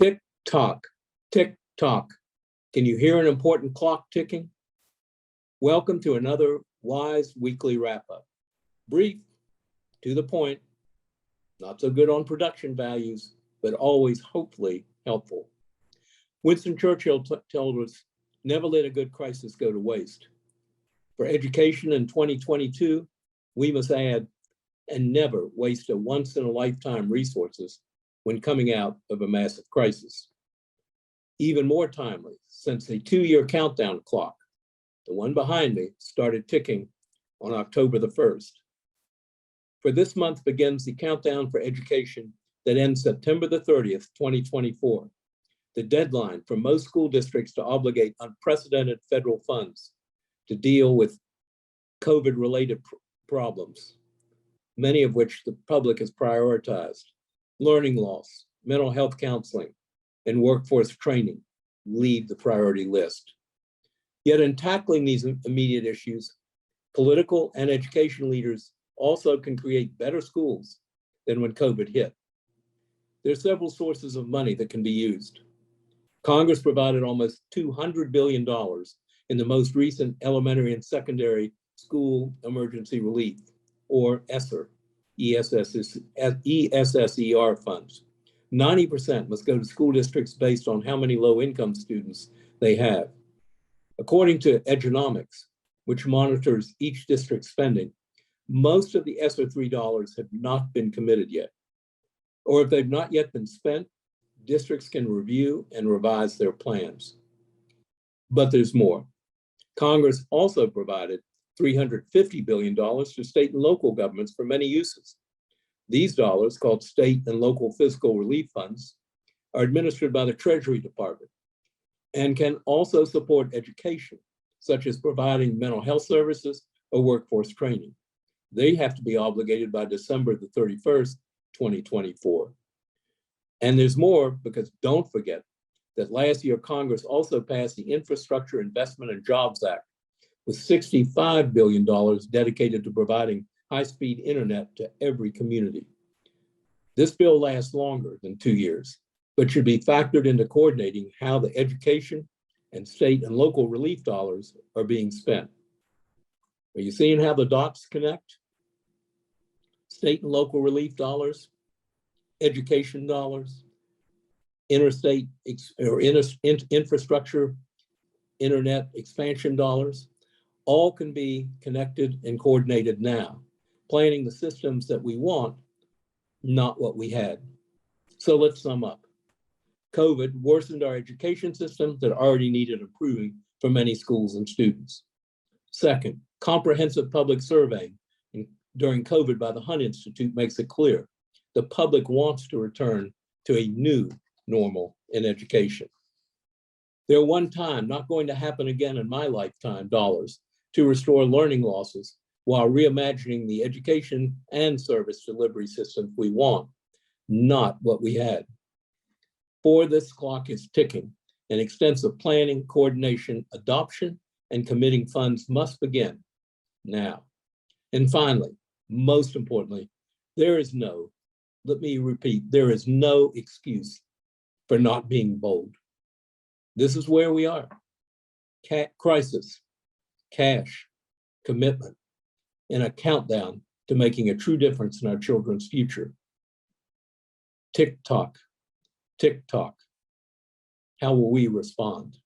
Tick tock, tick tock. Can you hear an important clock ticking? Welcome to another wise weekly wrap up. Brief, to the point, not so good on production values, but always hopefully helpful. Winston Churchill told us, never let a good crisis go to waste. For education in 2022, we must add, and never waste a once-in-a-lifetime resources when coming out of a massive crisis. Even more timely, since the 2-year countdown clock, the one behind me, started ticking on October the 1st. For this month begins the countdown for education that ends September the 30th, 2024, the deadline for most school districts to obligate unprecedented federal funds to deal with COVID-related problems, many of which the public has prioritized: learning loss, mental health counseling, and workforce training lead the priority list. Yet in tackling these immediate issues, political and education leaders also can create better schools than when COVID hit. There are several sources of money that can be used. Congress provided almost $200 billion in the most recent elementary and secondary school emergency relief, or ESSER, ESSER funds. 90% must go to school districts based on how many low-income students they have. According to Edunomics, which monitors each district's spending, most of the ESSER $3 have not been committed yet. Or if they've not yet been spent, districts can review and revise their plans. But there's more. Congress also provided $350 billion to state and local governments for many uses. These dollars, called state and local fiscal relief funds, are administered by the Treasury Department and can also support education, such as providing mental health services or workforce training. They have to be obligated by December the 31st, 2024. And there's more, because don't forget that last year Congress also passed the Infrastructure Investment and Jobs Act with $65 billion dedicated to providing high-speed internet to every community. This bill lasts longer than 2 years, but should be factored into coordinating how the education and state and local relief dollars are being spent. Are you seeing how the dots connect? State and local relief dollars, education dollars, interstate or infrastructure, internet expansion dollars, all can be connected and coordinated now, planning the systems that we want, not what we had. So let's sum up. COVID worsened our education system that already needed improving for many schools and students. Second, comprehensive public surveying during COVID by the Hunt Institute makes it clear the public wants to return to a new normal in education. There are one-time, not going to happen again in my lifetime, dollars to restore learning losses while reimagining the education and service delivery systems we want, not what we had. For this clock is ticking, and extensive planning, coordination, adoption, and committing funds must begin now. And finally, most importantly, there is no, let me repeat, there is no excuse for not being bold. This is where we are. Crisis, cash, commitment, and a countdown to making a true difference in our children's future. Tick tock, tick tock. How will we respond?